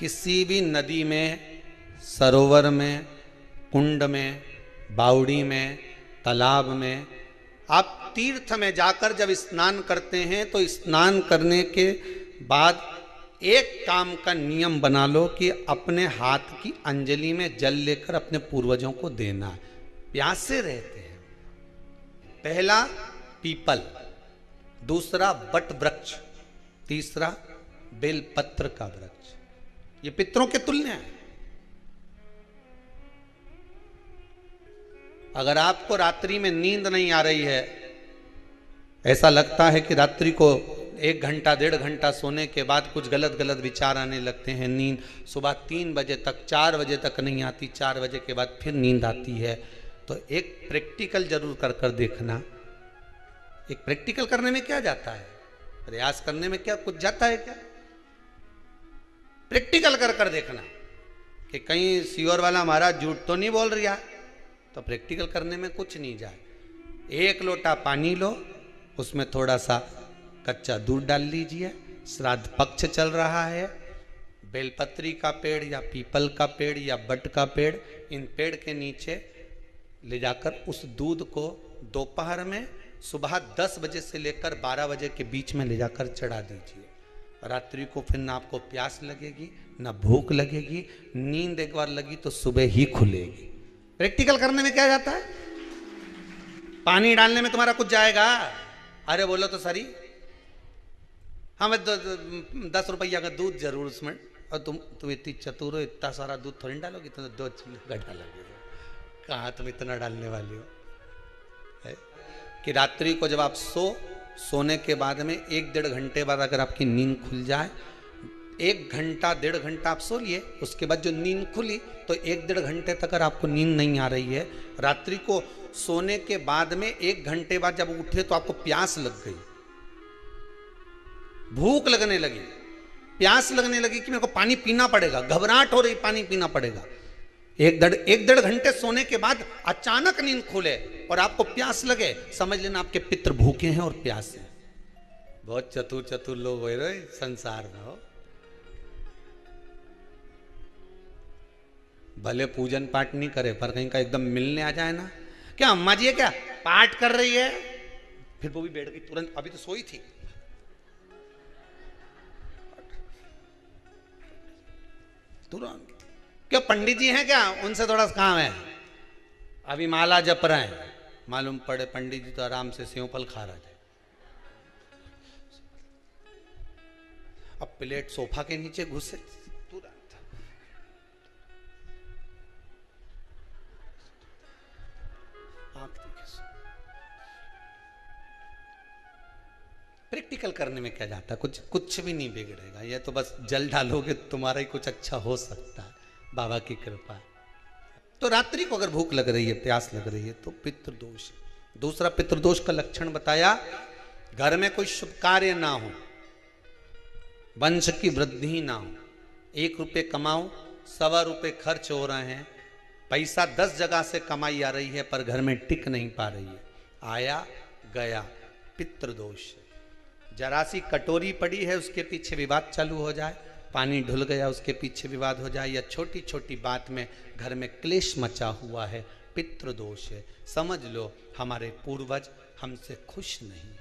किसी भी नदी में, सरोवर में, कुंड में, बावड़ी में, तालाब में, आप तीर्थ में जाकर जब स्नान करते हैं तो स्नान करने के बाद एक काम का नियम बना लो कि अपने हाथ की अंजलि में जल लेकर अपने पूर्वजों को देना है। प्यासे रहते हैं। पहला पीपल, दूसरा बट वृक्ष, तीसरा बेलपत्र का वृक्ष। ये पितरों के तुल्य है। अगर आपको रात्रि में नींद नहीं आ रही है, ऐसा लगता है कि रात्रि को 1 घंटा 1.5 घंटा सोने के बाद कुछ गलत गलत विचार आने लगते हैं, नींद सुबह 3 बजे तक 4 बजे तक नहीं आती, 4 बजे के बाद फिर नींद आती है, तो एक प्रैक्टिकल जरूर कर कर देखना। एक प्रैक्टिकल करने में क्या जाता है, प्रयास करने में क्या कुछ जाता है क्या? प्रैक्टिकल कर कर देखना कि कहीं सीओर वाला महाराज झूठ तो नहीं बोल रहा, तो प्रैक्टिकल करने में कुछ नहीं जाए। 1 लोटा पानी लो, उसमें थोड़ा सा कच्चा दूध डाल लीजिए, श्राद्ध पक्ष चल रहा है, बेलपत्री का पेड़ या पीपल का पेड़ या बट का पेड़, इन पेड़ के नीचे ले जाकर उस दूध को दोपहर में सुबह 10 बजे से लेकर 12 बजे के बीच में ले जाकर चढ़ा दीजिए। रात्रि को फिर ना आपको प्यास लगेगी, ना भूख लगेगी, नींद एक बार लगी तो सुबह ही खुलेगी। प्रैक्टिकल करने में क्या जाता है? पानी डालने में तुम्हारा कुछ जाएगा? अरे बोलो तो सरी, हमें 10 रुपया का दूध जरूर उसमें, और तुम इतनी चतुर हो, इतना सारा दूध थोड़ी डालोगी, तुम 2 चम्मच डालोगे। कहाँ तुम इतना डालने वाली हो? है? कि रात्रि को जब आप सोने के बाद में 1-1.5 घंटे बाद अगर आपकी नींद खुल जाए, 1 घंटा 1.5 घंटा आप सो लिए, उसके बाद जो नींद खुली तो 1-1.5 घंटे तक अगर आपको नींद नहीं आ रही है, रात्रि को सोने के बाद में 1 घंटे बाद जब उठे तो आपको प्यास लग गई, भूख लगने लगी, प्यास लगने लगी कि मेरे को पानी पीना पड़ेगा, घबराहट हो रही, पानी पीना पड़ेगा। 1-1.5 घंटे सोने के बाद अचानक नींद खुले और आपको प्यास लगे, समझ लेना आपके पितर भूखे हैं और प्यास है। बहुत चतुर चतुर लोग हो रहे संसार में हो। भले पूजन पाठ नहीं करे, पर कहीं का एकदम मिलने आ जाए ना, क्या अम्मा जी है क्या पाठ कर रही है, फिर वो भी बैठ गई तुरंत, अभी तो सोई थी, तुरंत। क्या पंडित जी हैं क्या, उनसे थोड़ा सा काम है, अभी माला जप रहे हैं, मालूम पड़े पंडित जी तो आराम से सेव फल खा रहे थे। अब प्लेट सोफा के नीचे घुसे तुरंत। प्रैक्टिकल करने में क्या जाता है, कुछ भी नहीं बिगड़ेगा, ये तो बस जल डालोगे तुम्हारा ही कुछ अच्छा हो सकता है, बाबा की कृपा। तो रात्रि को अगर भूख लग रही है, प्यास लग रही है, तो पितृदोष। दूसरा पितृदोष का लक्षण बताया, घर में कोई शुभ कार्य ना हो, वंश की वृद्धि ना हो, 1 रुपये कमाओ 1.25 रुपये खर्च हो रहे हैं, पैसा 10 जगह से कमाई आ रही है पर घर में टिक नहीं पा रही है, आया गया, पितृदोष। जरा सी कटोरी पड़ी है उसके पीछे विवाद चालू हो जाए, पानी ढुल गया उसके पीछे विवाद हो जाए, या छोटी छोटी बात में घर में क्लेश मचा हुआ है, पितृदोष है। समझ लो हमारे पूर्वज हमसे खुश नहीं,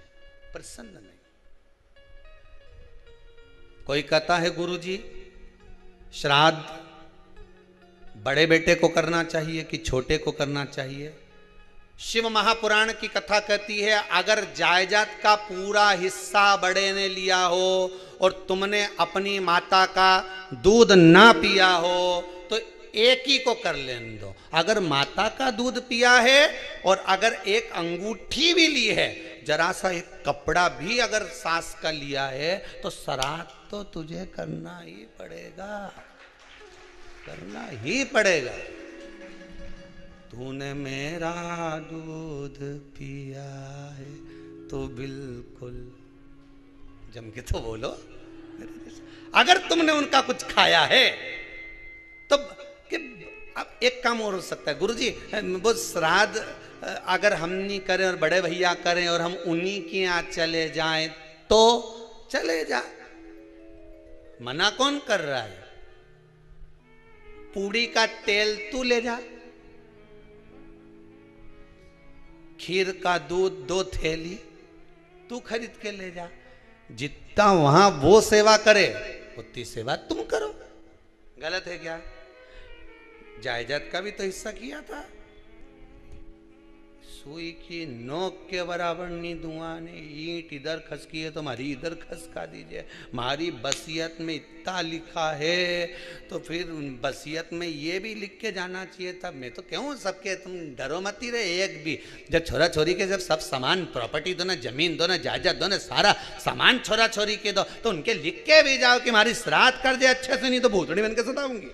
प्रसन्न नहीं। कोई कहता है गुरुजी श्राद्ध बड़े बेटे को करना चाहिए कि छोटे को करना चाहिए? शिव महापुराण की कथा कहती है, अगर जायदाद का पूरा हिस्सा बड़े ने लिया हो और तुमने अपनी माता का दूध ना पिया हो तो एक ही को कर लेने दो। अगर माता का दूध पिया है और अगर एक अंगूठी भी ली है, जरा सा एक कपड़ा भी अगर सास का लिया है, तो श्राद्ध तो तुझे करना ही पड़ेगा, करना ही पड़ेगा। तूने मेरा दूध पिया है तो बिल्कुल जम के तो बोलो। अगर तुमने उनका कुछ खाया है तो अब एक काम और हो सकता है, गुरुजी वो श्राद्ध अगर हम नहीं करें और बड़े भैया करें और हम उन्हीं के यहाँ चले जाएं तो चले जा, मना कौन कर रहा है? पूड़ी का तेल तू ले जा, खीर का दूध 2 थैली तू खरीद के ले जा। जितना वहां वो सेवा करे उतनी सेवा तुम करो। गलत है क्या? जायदाद का भी तो हिस्सा किया था। सुई की नोक के बराबर नहीं दुआ ने, ईंट इधर खसकी है तो हमारी इधर खसका दीजिए। हमारी बसियत में इतना लिखा है तो फिर बसियत में ये भी लिख के जाना चाहिए। तब मैं तो क्यों सबके, तुम डरो मत ही रहे एक भी। जब छोरा छोरी के जब सब सामान, प्रॉपर्टी दो ना, जमीन दो ना, जायदाद दो ना, सारा सामान छोरा छोरी के दो, तो उनके लिख के भी जाओ कि हमारी श्राद्ध कर दे अच्छे से, नहीं तो भूतड़ी बन के सताऊंगी।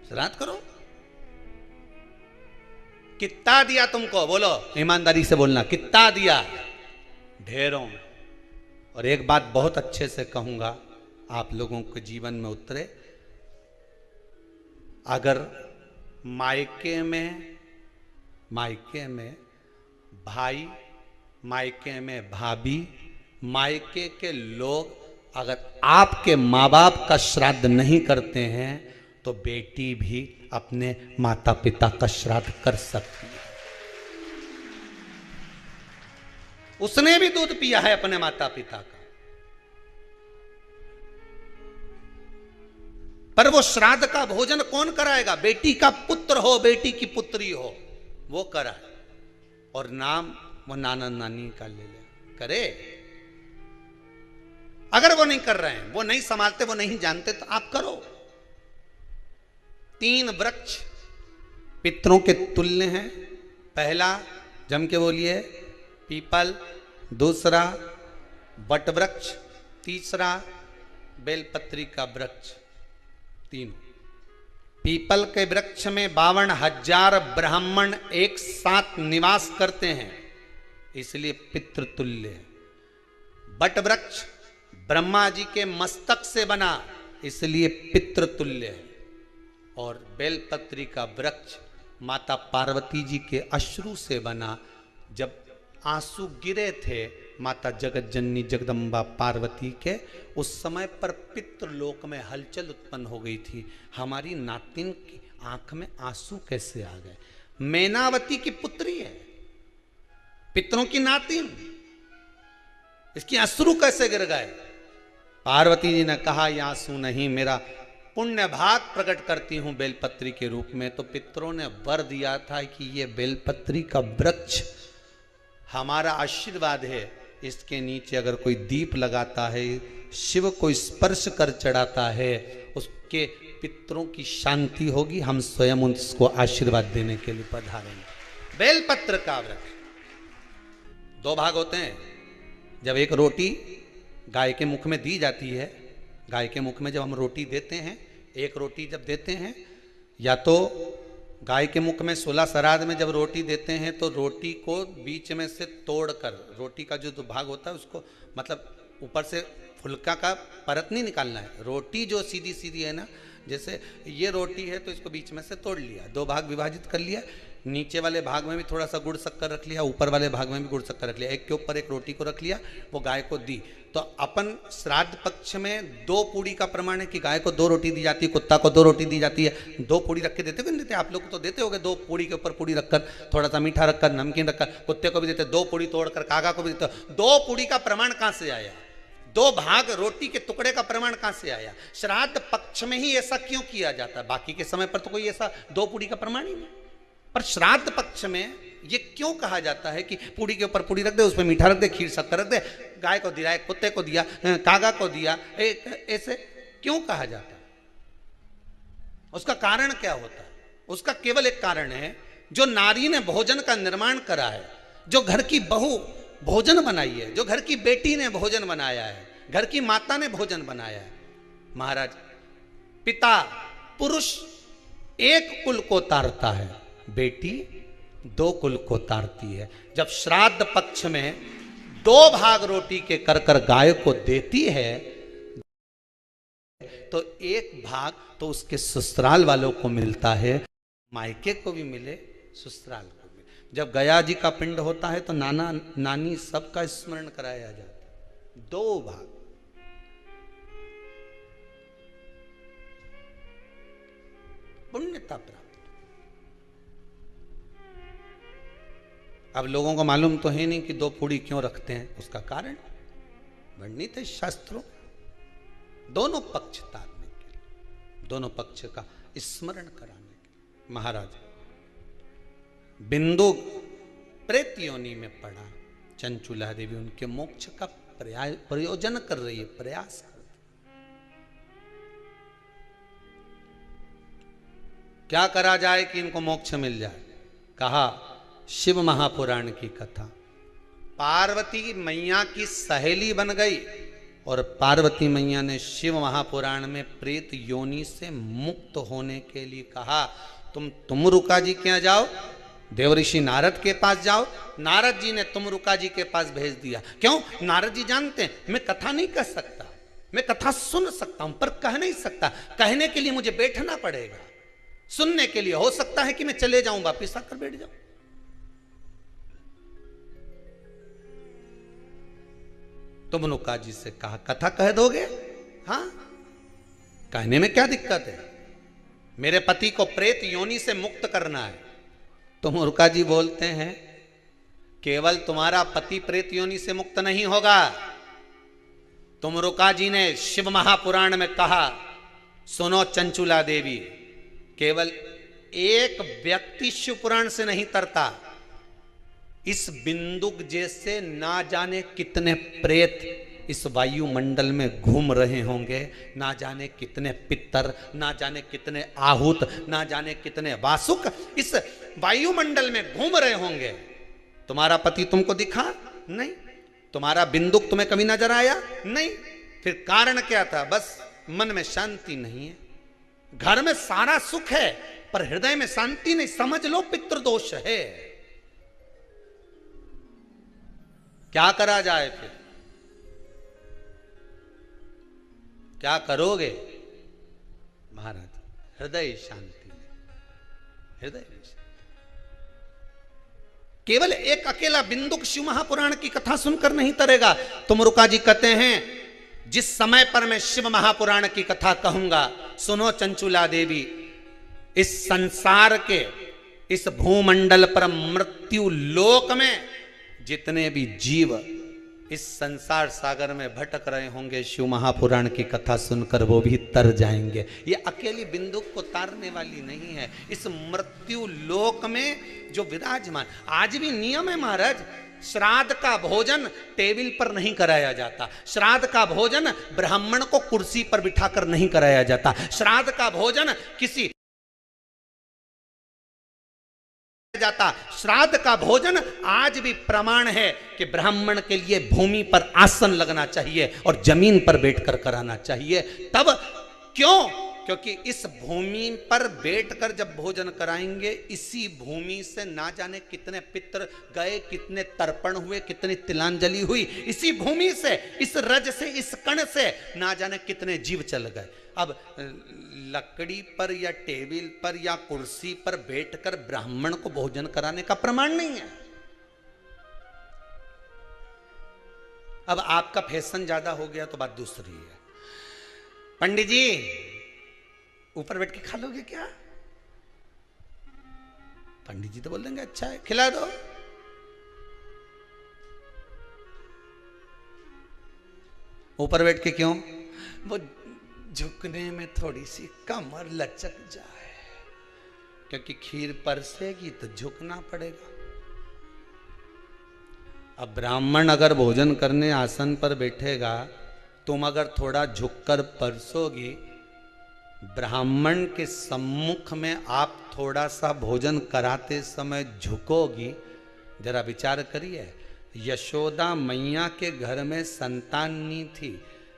श्राद्ध करो। कितना दिया तुमको? बोलो, ईमानदारी से बोलना, कितना दिया? ढेरों। और एक बात बहुत अच्छे से कहूंगा, आप लोगों के जीवन में उतरे। अगर मायके में भाई, मायके में भाभी, मायके के लोग अगर आपके माँ बाप का श्राद्ध नहीं करते हैं तो बेटी भी अपने माता पिता का श्राद्ध कर सकती है। उसने भी दूध पिया है अपने माता पिता का, पर वो श्राद्ध का भोजन कौन कराएगा? बेटी का पुत्र हो, बेटी की पुत्री हो, वो कराए। और नाम वो नाना नानी का ले ले, करे। अगर वो नहीं कर रहे हैं, वो नहीं संभालते, वो नहीं जानते, तो आप करो। 3 वृक्ष पितरों के तुल्य हैं। पहला, जम के बोलिए, पीपल। दूसरा वट वृक्ष। तीसरा बेलपत्री का वृक्ष। 3। पीपल के वृक्ष में 52,000 ब्राह्मण एक साथ निवास करते हैं, इसलिए पितृतुल्य है। वट वृक्ष ब्रह्मा जी के मस्तक से बना, इसलिए पितृतुल्य है। और बेलपत्री का वृक्ष माता पार्वती जी के अश्रु से बना। जब आंसू गिरे थे माता जगत जननी जगदम्बा पार्वती के, उस समय पर पितृलोक में हलचल उत्पन्न हो गई थी। हमारी नातिन की आंख में आंसू कैसे आ गए? मैनावती की पुत्री है, पितरों की नातिन, इसकी अश्रु कैसे गिर गए? पार्वती जी ने कहा, ये आंसू नहीं, मेरा पुण्य भाग प्रकट करती हूं बेलपत्री के रूप में। तो पितरों ने वर दिया था कि ये बेलपत्री का वृक्ष हमारा आशीर्वाद है, इसके नीचे अगर कोई दीप लगाता है, शिव को स्पर्श कर चढ़ाता है, उसके पितरों की शांति होगी। हम स्वयं उसको आशीर्वाद देने के लिए पधारेंगे। बेलपत्र का वृक्ष 2 भाग होते हैं। जब एक रोटी गाय के मुख में दी जाती है, गाय के मुख में जब हम रोटी देते हैं, एक रोटी जब देते हैं, या तो गाय के मुख में 16 श्राद्ध में जब रोटी देते हैं तो रोटी को बीच में से तोड़कर, रोटी का जो भाग होता है उसको, मतलब ऊपर से फुलका का परत नहीं निकालना है। रोटी जो सीधी सीधी है ना, जैसे ये रोटी है तो इसको बीच में से तोड़ लिया, 2 भाग विभाजित कर लिया, नीचे वाले भाग में भी थोड़ा सा गुड़ शक्कर रख लिया, ऊपर वाले भाग में भी गुड़ शक्कर रख लिया, एक के ऊपर एक रोटी को रख लिया, वो गाय को दी। तो अपन श्राद्ध पक्ष में 2 पूड़ी का प्रमाण है कि गाय को 2 रोटी दी जाती है, कुत्ता को 2 रोटी दी जाती है। 2 पूड़ी रख के देते हो, नहीं देते? आप लोग तो देते होगे, 2 पूड़ी के ऊपर पूड़ी रखकर, थोड़ा सा मीठा रखकर, नमकीन रखकर, कुत्ते को भी देते, 2 पूड़ी तोड़कर कागा को भी देते। 2 पूड़ी का प्रमाण कहां से आया? 2 भाग रोटी के टुकड़े का प्रमाण कहां से आया? श्राद्ध पक्ष में ही ऐसा क्यों किया जाता है? बाकी के समय पर तो कोई ऐसा 2 पूड़ी का प्रमाण ही नहीं, पर श्राद्ध पक्ष में ये क्यों कहा जाता है कि पूड़ी के ऊपर पूड़ी रख दे, उसमें मीठा रख दे, खीर शक्कर रख दे, गाय को दिया, कुत्ते को दिया, कागा को दिया, ऐसे क्यों कहा जाता है? उसका कारण क्या होता है? उसका केवल एक कारण है, जो नारी ने भोजन का निर्माण करा है, जो घर की बहू भोजन बनाई है, जो घर की बेटी ने भोजन बनाया है, घर की माता ने भोजन बनाया है। महाराज, पिता पुरुष एक कुल को तारता है, बेटी 2 कुल को तारती है। जब श्राद्ध पक्ष में 2 भाग रोटी के कर कर गाय को देती है तो 1 भाग तो उसके ससुराल वालों को मिलता है, मायके को भी मिले, ससुराल को भी। जब गया जी का पिंड होता है तो नाना नानी सबका स्मरण कराया जाता है। 2 भाग। पुण्यता प्राप्त। अब लोगों को मालूम तो है नहीं कि 2 पूड़ी क्यों रखते हैं, उसका कारण वर्णित है शास्त्रों। दोनों पक्ष तारने के लिए, दोनों पक्ष का स्मरण कराने के लिए। महाराज बिंदु प्रेत योनि में पड़ा, चंचुला देवी उनके मोक्ष का प्रयोजन कर रही है, प्रयास कर। क्या करा जाए कि इनको मोक्ष मिल जाए? कहा शिव महापुराण की कथा। पार्वती मैया की सहेली बन गई और पार्वती मैया ने शिव महापुराण में प्रेत योनि से मुक्त होने के लिए कहा, तुम रुका जी के यहाँ जाओ, देवऋषि नारद के पास जाओ। नारद जी ने तुमरुका जी के पास भेज दिया। क्यों? नारद जी जानते हैं मैं कथा नहीं कह सकता, मैं कथा सुन सकता हूं पर कह नहीं सकता। कहने के लिए मुझे बैठना पड़ेगा, सुनने के लिए हो सकता है कि मैं चले जाऊं, वापिस आकर बैठ जाऊं। तुमरुका जी से कहा कथा कह दोगे? हाँ, कहने में क्या दिक्कत है? मेरे पति को प्रेत योनि से मुक्त करना है। तुमरुका जी बोलते हैं केवल तुम्हारा पति प्रेत योनि से मुक्त नहीं होगा। तुमरुका जी ने शिव महापुराण में कहा, सुनो चंचुला देवी, केवल एक व्यक्ति शिव पुराण से नहीं तरता, इस बिंदुक जैसे ना जाने कितने प्रेत इस वायुमंडल में घूम रहे होंगे, ना जाने कितने पितर, ना जाने कितने आहूत, ना जाने कितने वासुक इस वायुमंडल में घूम रहे होंगे। तुम्हारा पति तुमको दिखा नहीं, तुम्हारा बिंदुक तुम्हें कभी नजर आया नहीं, फिर कारण क्या था? बस मन में शांति नहीं है। घर में सारा सुख है पर हृदय में शांति नहीं, समझ लो पितृदोष है। क्या करा जाए? फिर क्या करोगे? महाराज हृदय शांति, हृदय शांति। केवल एक अकेला बिंदुक शिव महापुराण की कथा सुनकर नहीं तरेगा। तुमरुका जी कहते हैं जिस समय पर मैं शिव महापुराण की कथा कहूंगा, सुनो चंचुला देवी, इस संसार के इस भूमंडल पर मृत्यु लोक में जितने भी जीव इस संसार सागर में भटक रहे होंगे, शिव महापुराण की कथा सुनकर वो भी तर जाएंगे। ये अकेली बिंदुक को तारने वाली नहीं है। इस मृत्यु लोक में जो विराजमान, आज भी नियम है महाराज, श्राद्ध का भोजन टेबल पर नहीं कराया जाता, श्राद्ध का भोजन ब्राह्मण को कुर्सी पर बिठाकर नहीं कराया जाता, श्राद्ध का भोजन किसी जाता। श्राद्ध का भोजन आज भी प्रमाण है कि ब्राह्मण के लिए भूमि पर आसन लगना चाहिए और जमीन पर बैठकर कराना चाहिए। तब क्यों? क्योंकि इस भूमि पर बैठकर जब भोजन कराएंगे, इसी भूमि से ना जाने कितने पितर गए, कितने तर्पण हुए, कितनी तिलांजलि हुई, इसी भूमि से, इस रज से, इस कण से ना जाने कितने जीव चल गए। अब लकड़ी पर या टेबल पर या कुर्सी पर बैठकर ब्राह्मण को भोजन कराने का प्रमाण नहीं है। अब आपका फैशन ज्यादा हो गया तो बात दूसरी है। पंडित जी ऊपर बैठ के खा लोगे क्या? पंडित जी तो बोल देंगे अच्छा है खिला दो। ऊपर बैठ के क्यों? वो झुकने में थोड़ी सी कमर लचक जाए, क्योंकि खीर परसेगी तो झुकना पड़ेगा। अब ब्राह्मण अगर भोजन करने आसन पर बैठेगा, तुम अगर थोड़ा झुककर परसोगी, ब्राह्मण के सम्मुख में आप थोड़ा सा भोजन कराते समय झुकोगी। जरा विचार करिए, यशोदा मैया के घर में संतान नहीं थी।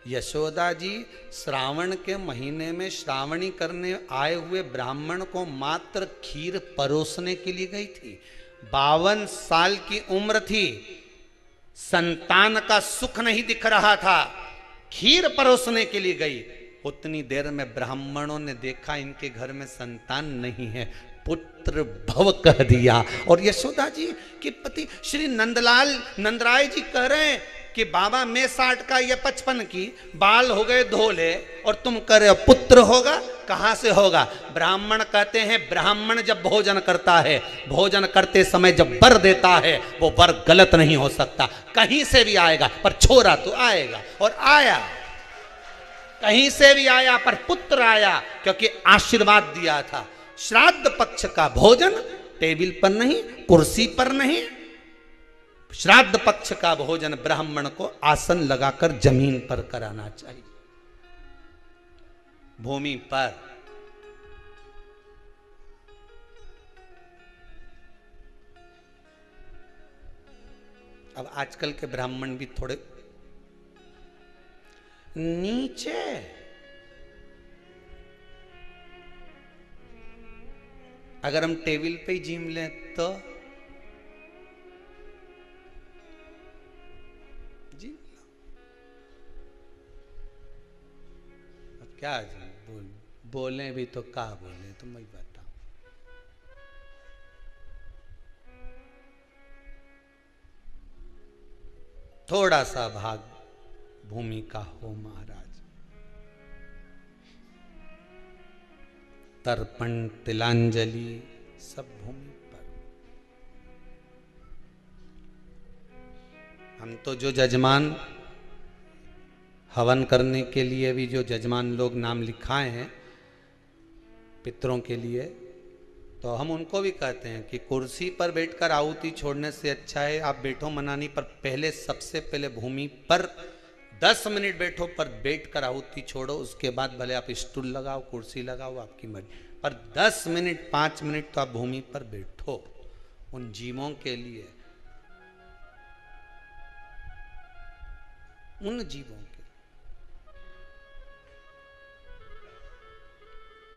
यशोदा जी श्रावण के महीने में श्रावणी करने आए हुए ब्राह्मण को मात्र खीर परोसने के लिए गई थी। 52 साल की उम्र थी, संतान का सुख नहीं दिख रहा था, खीर परोसने के लिए गई। उतनी देर में ब्राह्मणों ने देखा इनके घर में संतान नहीं है, पुत्र भव कह दिया। और यशोदा जी के पति श्री नंदलाल नंदराय जी कह रहे हैं कि बाबा मैं 60 का या 55 की, बाल हो गए धोले और तुम कह रहे हो पुत्र होगा, कहां से होगा? ब्राह्मण कहते हैं ब्राह्मण जब भोजन करता है, भोजन करते समय जब वर देता है, वो वर गलत नहीं हो सकता, कहीं से भी आएगा, पर छोरा तो आएगा। और आया, कहीं से भी आया, पर पुत्र आया, क्योंकि आशीर्वाद दिया था। श्राद्ध पक्ष का भोजन टेबल पर नहीं, कुर्सी पर नहीं, श्राद्ध पक्ष का भोजन ब्राह्मण को आसन लगाकर जमीन पर कराना चाहिए, भूमि पर। अब आजकल के ब्राह्मण भी थोड़े नीचे, अगर हम टेबल पे ही जिम लें तो जी, अब क्या बोले भी तो क्या बोले, तुम ही बताओ। थोड़ा सा भाग भूमि का हो महाराज। तर्पण तिलांजलि सब भूमि पर। हम तो जो जजमान हवन करने के लिए भी जो जजमान लोग नाम लिखाए हैं पितरों के लिए, तो हम उनको भी कहते हैं कि कुर्सी पर बैठकर आहुति छोड़ने से अच्छा है आप बैठो मनानी पर, पहले सबसे पहले भूमि पर 10 मिनट बैठो, पर बैठकर आहुति छोड़ो, उसके बाद भले आप स्टूल लगाओ, कुर्सी लगाओ, आपकी मर्जी, पर 10 मिनट 5 मिनट तो आप भूमि पर बैठो उन जीवों के लिए, उन जीवों के।